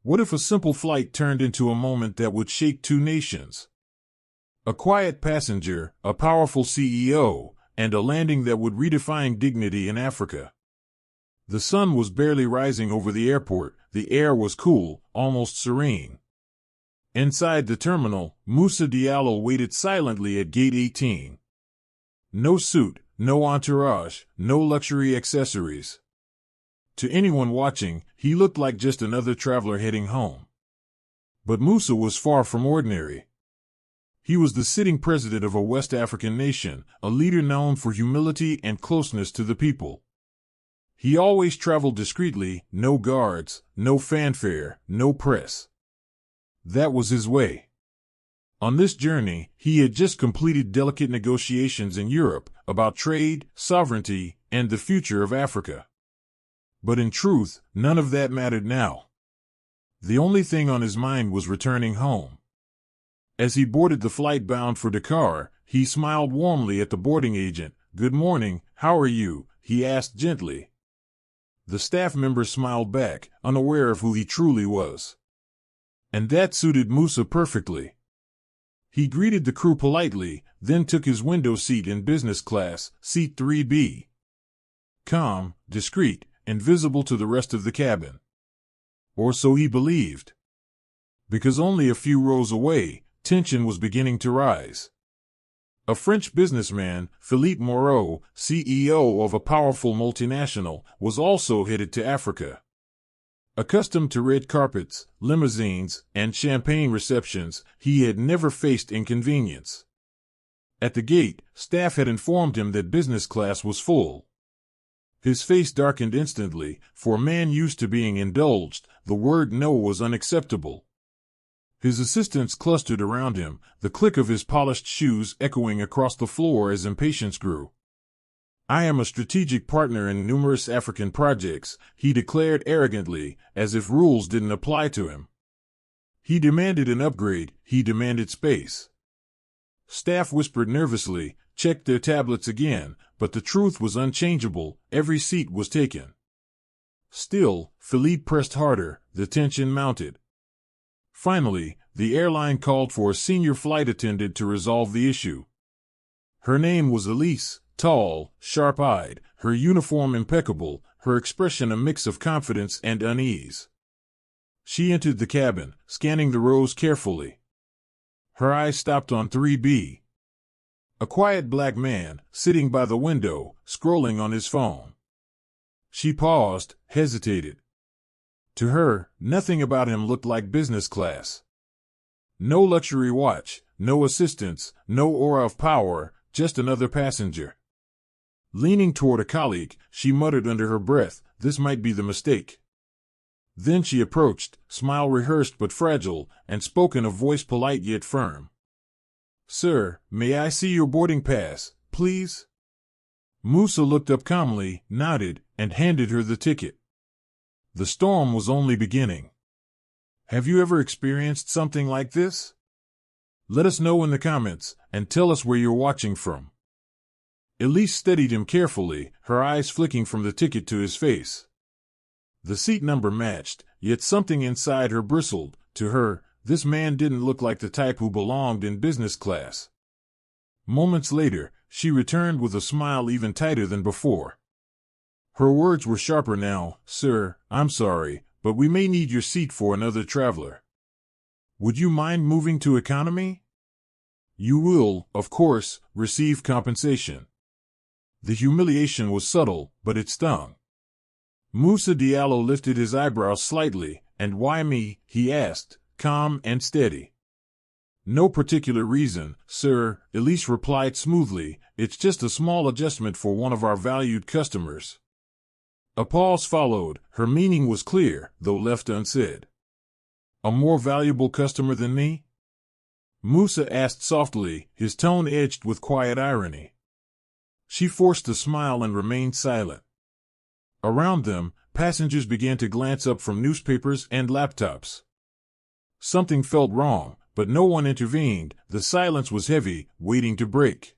What if a simple flight turned into a moment that would shake two nations? A quiet passenger, a powerful CEO, and a landing that would redefine dignity in Africa. The sun was barely rising over the airport. The air was cool, almost serene. Inside the terminal, Moussa Diallo waited silently at gate 18. No suit, no entourage, no luxury accessories. To anyone watching, he looked like just another traveler heading home. But Moussa was far from ordinary. He was the sitting president of a West African nation, a leader known for humility and closeness to the people. He always traveled discreetly, no guards, no fanfare, no press. That was his way. On this journey, he had just completed delicate negotiations in Europe about trade, sovereignty, and the future of Africa. But in truth, none of that mattered now. The only thing on his mind was returning home. As he boarded the flight bound for Dakar, he smiled warmly at the boarding agent. "Good morning, how are you?" he asked gently. The staff member smiled back, unaware of who he truly was. And that suited Moussa perfectly. He greeted the crew politely, then took his window seat in business class, seat 3B. Calm, discreet, invisible to the rest of the cabin. Or so he believed. Because only a few rows away, tension was beginning to rise. A French businessman, Philippe Moreau, CEO of a powerful multinational, was also headed to Africa. Accustomed to red carpets, limousines, and champagne receptions, he had never faced inconvenience. At the gate, staff had informed him that business class was full. His face darkened instantly. For a man used to being indulged, the word no was unacceptable. His assistants clustered around him, the click of his polished shoes echoing across the floor as impatience grew. "I am a strategic partner in numerous African projects," he declared arrogantly, as if rules didn't apply to him. He demanded an upgrade, he demanded space. Staff whispered nervously, checked their tablets again, but the truth was unchangeable. Every seat was taken. Still, Philippe pressed harder, the tension mounted. Finally, the airline called for a senior flight attendant to resolve the issue. Her name was Elise, tall, sharp-eyed, her uniform impeccable, her expression a mix of confidence and unease. She entered the cabin, scanning the rows carefully. Her eyes stopped on 3B. A quiet black man, sitting by the window, scrolling on his phone. She paused, hesitated. To her, nothing about him looked like business class. No luxury watch, no assistants, no aura of power, just another passenger. Leaning toward a colleague, she muttered under her breath, "This might be the mistake." Then she approached, smile rehearsed but fragile, and spoke in a voice polite yet firm. "Sir, may I see your boarding pass, please?" Moussa looked up calmly, nodded, and handed her the ticket. The storm was only beginning. Have you ever experienced something like this? Let us know in the comments, and tell us where you're watching from. Elise studied him carefully, her eyes flicking from the ticket to his face. The seat number matched, yet something inside her bristled. To her, this man didn't look like the type who belonged in business class. Moments later, she returned with a smile even tighter than before. Her words were sharper now. "Sir, I'm sorry, but we may need your seat for another traveler. Would you mind moving to economy? You will, of course, receive compensation." The humiliation was subtle, but it stung. Moussa Diallo lifted his eyebrows slightly. "And why me?" he asked, calm and steady. "No particular reason, sir," Elise replied smoothly. "It's just a small adjustment for one of our valued customers." A pause followed. Her meaning was clear, though left unsaid. "A more valuable customer than me?" Moussa asked softly, his tone edged with quiet irony. She forced a smile and remained silent. Around them, passengers began to glance up from newspapers and laptops. Something felt wrong, but no one intervened. The silence was heavy, waiting to break.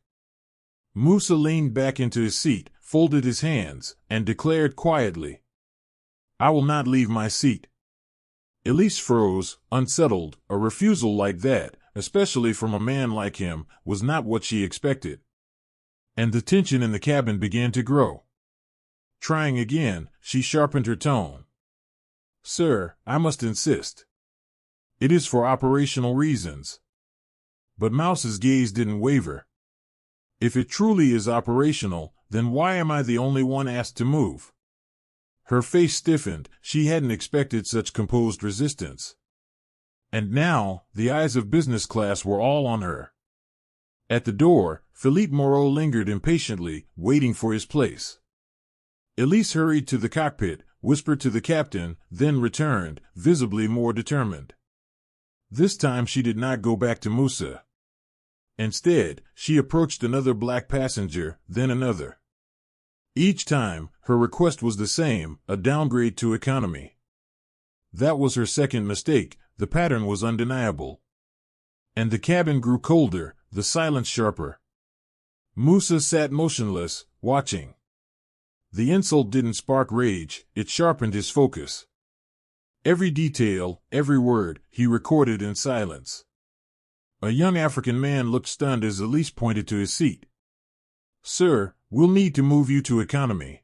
Moussa leaned back into his seat, folded his hands, and declared quietly, "I will not leave my seat." Elise froze, unsettled. A refusal like that, especially from a man like him, was not what she expected. And the tension in the cabin began to grow. Trying again, she sharpened her tone. "Sir, I must insist. It is for operational reasons." But Mousa's gaze didn't waver. "If it truly is operational, then why am I the only one asked to move?" Her face stiffened. She hadn't expected such composed resistance. And now, the eyes of business class were all on her. At the door, Philippe Moreau lingered impatiently, waiting for his place. Elise hurried to the cockpit, whispered to the captain, then returned, visibly more determined. This time she did not go back to Moussa. Instead, she approached another black passenger, then another. Each time, her request was the same, a downgrade to economy. That was her second mistake. The pattern was undeniable. And the cabin grew colder, the silence sharper. Moussa sat motionless, watching. The insult didn't spark rage, it sharpened his focus. Every detail, every word, he recorded in silence. A young African man looked stunned as Elise pointed to his seat. "Sir, we'll need to move you to economy."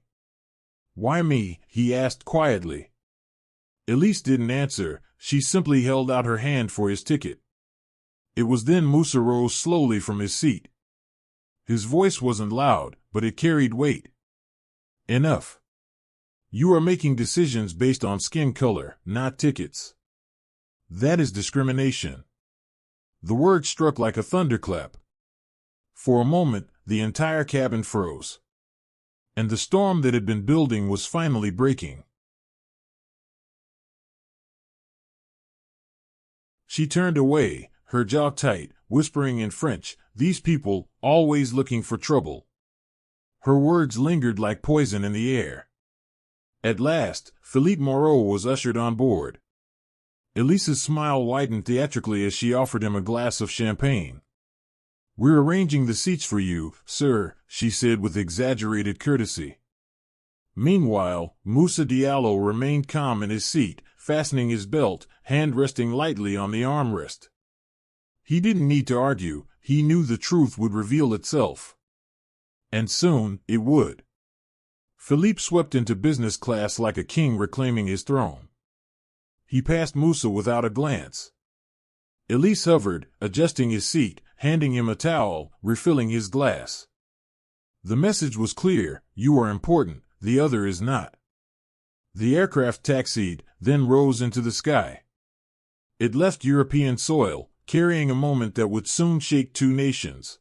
"Why me?" he asked quietly. Elise didn't answer, she simply held out her hand for his ticket. It was then Moussa rose slowly from his seat. His voice wasn't loud, but it carried weight. "Enough. You are making decisions based on skin color, not tickets. That is discrimination." The word struck like a thunderclap. For a moment, the entire cabin froze. And the storm that had been building was finally breaking. She turned away, her jaw tight, whispering in French, "These people, always looking for trouble." Her words lingered like poison in the air. At last, Philippe Moreau was ushered on board. Elise's smile widened theatrically as she offered him a glass of champagne. "We're arranging the seats for you, sir," she said with exaggerated courtesy. Meanwhile, Moussa Diallo remained calm in his seat, fastening his belt, hand resting lightly on the armrest. He didn't need to argue, he knew the truth would reveal itself. And soon, it would. Philippe swept into business class like a king reclaiming his throne. He passed Moussa without a glance. Elise hovered, adjusting his seat, handing him a towel, refilling his glass. The message was clear: you are important, the other is not. The aircraft taxied, then rose into the sky. It left European soil, carrying a moment that would soon shake two nations.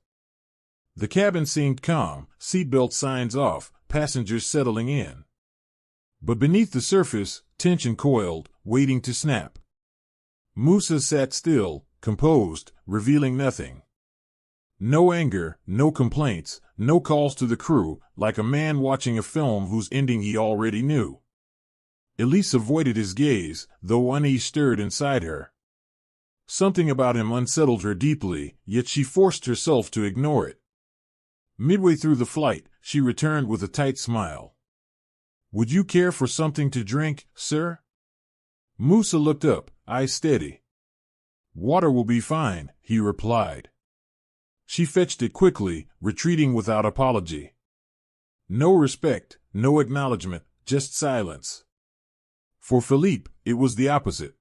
The cabin seemed calm, seatbelt signs off, passengers settling in. But beneath the surface, tension coiled, waiting to snap. Moussa sat still, composed, revealing nothing. No anger, no complaints, no calls to the crew, like a man watching a film whose ending he already knew. Elise avoided his gaze, though unease stirred inside her. Something about him unsettled her deeply, yet she forced herself to ignore it. Midway through the flight, she returned with a tight smile. "Would you care for something to drink, sir?" Moussa looked up, eyes steady. "Water will be fine," he replied. She fetched it quickly, retreating without apology. No respect, no acknowledgement, just silence. For Philippe, it was the opposite.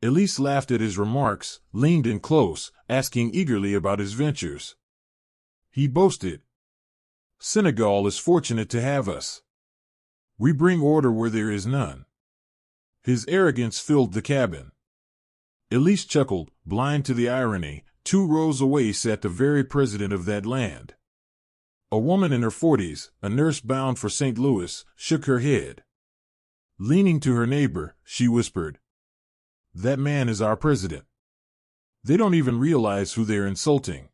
Elise laughed at his remarks, leaned in close, asking eagerly about his ventures. He boasted, "Senegal is fortunate to have us. We bring order where there is none." His arrogance filled the cabin. Elise chuckled, blind to the irony. 2 rows away sat the very president of that land. A woman in her 40s, a nurse bound for St. Louis, shook her head. Leaning to her neighbor, she whispered, "That man is our president. They don't even realize who they're insulting."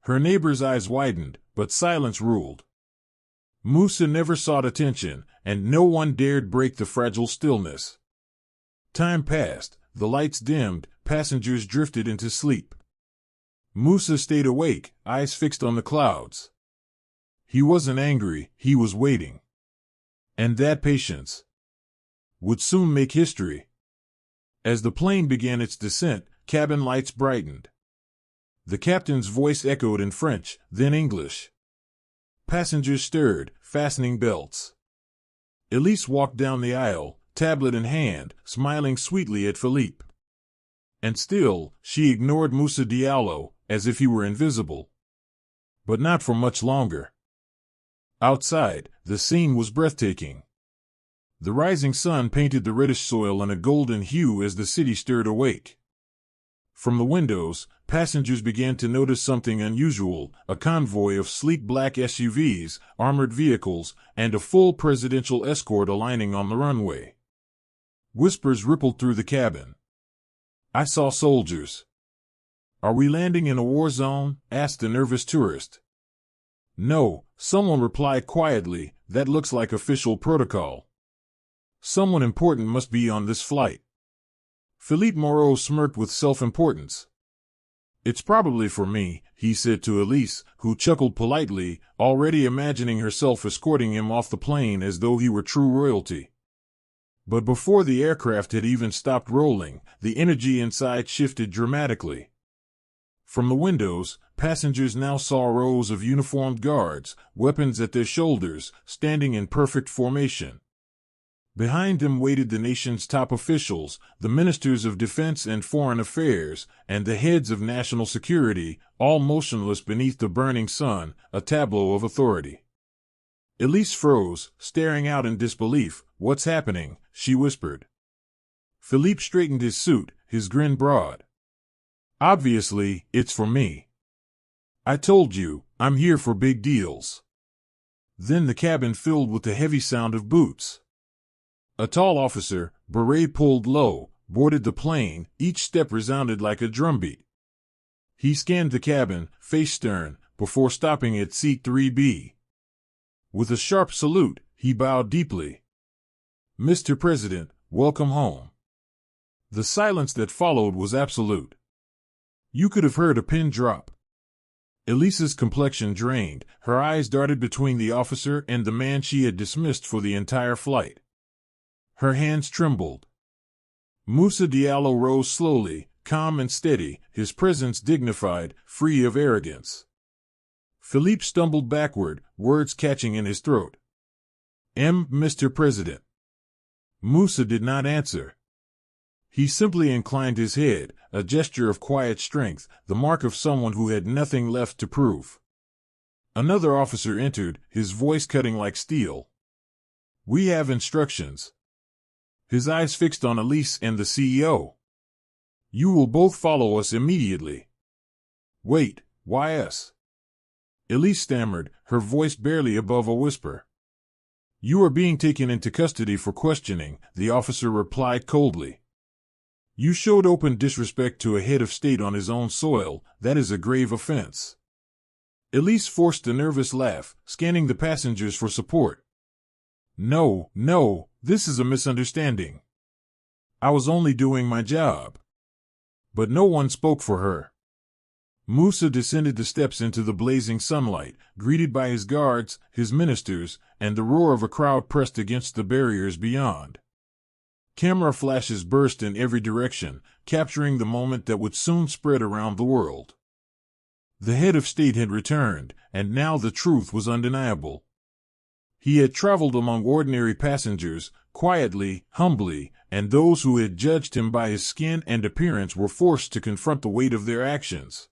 Her neighbor's eyes widened, but silence ruled. Moussa never sought attention, and no one dared break the fragile stillness. Time passed, the lights dimmed, passengers drifted into sleep. Moussa stayed awake, eyes fixed on the clouds. He wasn't angry, he was waiting. And that patience would soon make history. As the plane began its descent, cabin lights brightened. The captain's voice echoed in French, then English. Passengers stirred, fastening belts. Elise walked down the aisle, tablet in hand, smiling sweetly at Philippe. And still, she ignored Moussa Diallo, as if he were invisible. But not for much longer. Outside, the scene was breathtaking. The rising sun painted the reddish soil in a golden hue as the city stirred awake. From the windows, passengers began to notice something unusual, a convoy of sleek black SUVs, armored vehicles, and a full presidential escort aligning on the runway. Whispers rippled through the cabin. "I saw soldiers." "Are we landing in a war zone?" asked a nervous tourist. "No," someone replied quietly, "that looks like official protocol. Someone important must be on this flight." Philippe Moreau smirked with self-importance. "It's probably for me," he said to Elise, who chuckled politely, already imagining herself escorting him off the plane as though he were true royalty. But before the aircraft had even stopped rolling, the energy inside shifted dramatically. From the windows, passengers now saw rows of uniformed guards, weapons at their shoulders, standing in perfect formation. Behind them waited the nation's top officials, the ministers of defense and foreign affairs, and the heads of national security, all motionless beneath the burning sun, a tableau of authority. Elise froze, staring out in disbelief. "What's happening?" she whispered. Philippe straightened his suit, his grin broad. "Obviously, it's for me. I told you, I'm here for big deals." Then the cabin filled with the heavy sound of boots. A tall officer, beret pulled low, boarded the plane. Each step resounded like a drumbeat. He scanned the cabin, face stern, before stopping at seat 3B. With a sharp salute, he bowed deeply. "Mr. President, welcome home." The silence that followed was absolute. You could have heard a pin drop. Elise's complexion drained, her eyes darted between the officer and the man she had dismissed for the entire flight. Her hands trembled. Moussa Diallo rose slowly, calm and steady, his presence dignified, free of arrogance. Philippe stumbled backward, words catching in his throat. Mr. President." Moussa did not answer. He simply inclined his head, a gesture of quiet strength, the mark of someone who had nothing left to prove. Another officer entered, his voice cutting like steel. "We have instructions." His eyes fixed on Elise and the CEO. "You will both follow us immediately." "Wait, why us?" Elise stammered, her voice barely above a whisper. "You are being taken into custody for questioning," the officer replied coldly. "You showed open disrespect to a head of state on his own soil. That is a grave offense." Elise forced a nervous laugh, scanning the passengers for support. No, this is a misunderstanding. I was only doing my job." But no one spoke for her. Moussa descended the steps into the blazing sunlight, greeted by his guards, his ministers, and the roar of a crowd pressed against the barriers beyond. Camera flashes burst in every direction, capturing the moment that would soon spread around the world. The head of state had returned, and now the truth was undeniable. He had traveled among ordinary passengers, quietly, humbly, and those who had judged him by his skin and appearance were forced to confront the weight of their actions.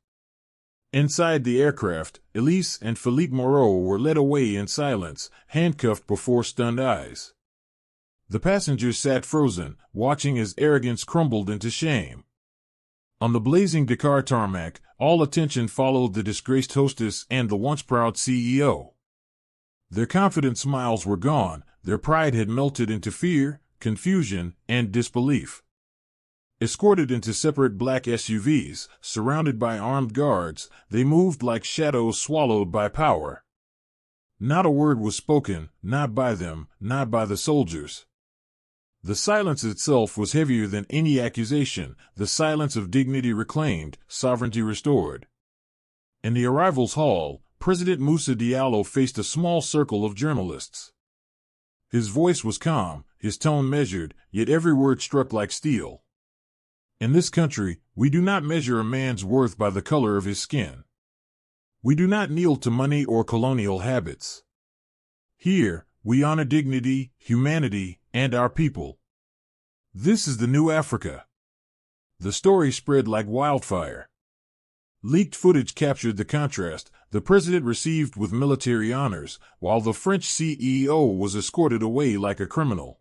Inside the aircraft, Elise and Philippe Moreau were led away in silence, handcuffed before stunned eyes. The passengers sat frozen, watching as arrogance crumbled into shame. On the blazing Dakar tarmac, all attention followed the disgraced hostess and the once proud CEO. Their confident smiles were gone, their pride had melted into fear, confusion, and disbelief. Escorted into separate black SUVs, surrounded by armed guards, they moved like shadows swallowed by power. Not a word was spoken, not by them, not by the soldiers. The silence itself was heavier than any accusation, the silence of dignity reclaimed, sovereignty restored. In the arrivals hall, President Moussa Diallo faced a small circle of journalists. His voice was calm, his tone measured, yet every word struck like steel. In this country, we do not measure a man's worth by the color of his skin. We do not kneel to money or colonial habits. Here, we honor dignity, humanity, and our people. This is the new Africa. The story spread like wildfire. Leaked footage captured the contrast the president received with military honors, while the French CEO was escorted away like a criminal.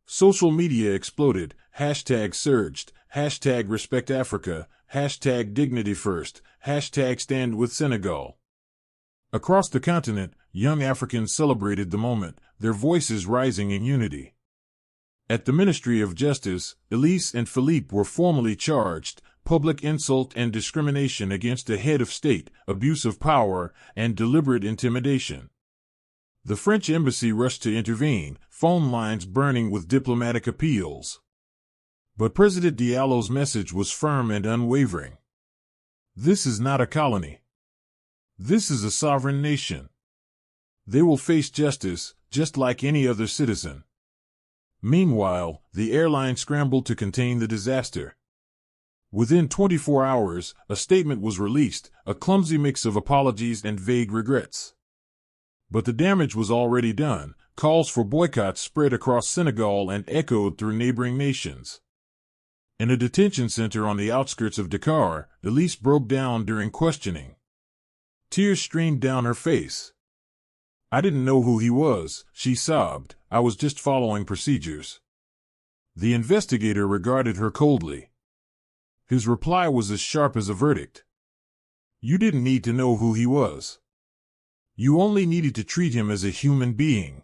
Social media exploded, hashtag surged, hashtag respect Africa, hashtag dignity first, hashtag stand with Senegal. Across the continent, young Africans celebrated the moment, their voices rising in unity. At the Ministry of Justice, Elise and Philippe were formally charged, public insult and discrimination against a head of state, abuse of power, and deliberate intimidation. The French embassy rushed to intervene, phone lines burning with diplomatic appeals. But President Diallo's message was firm and unwavering. This is not a colony. This is a sovereign nation. They will face justice, just like any other citizen. Meanwhile, the airline scrambled to contain the disaster. Within 24 hours, a statement was released, a clumsy mix of apologies and vague regrets. But the damage was already done. Calls for boycotts spread across Senegal and echoed through neighboring nations. In a detention center on the outskirts of Dakar, Elise broke down during questioning. Tears streamed down her face. "I didn't know who he was," she sobbed. "I was just following procedures." The investigator regarded her coldly. His reply was as sharp as a verdict. "You didn't need to know who he was. You only needed to treat him as a human being."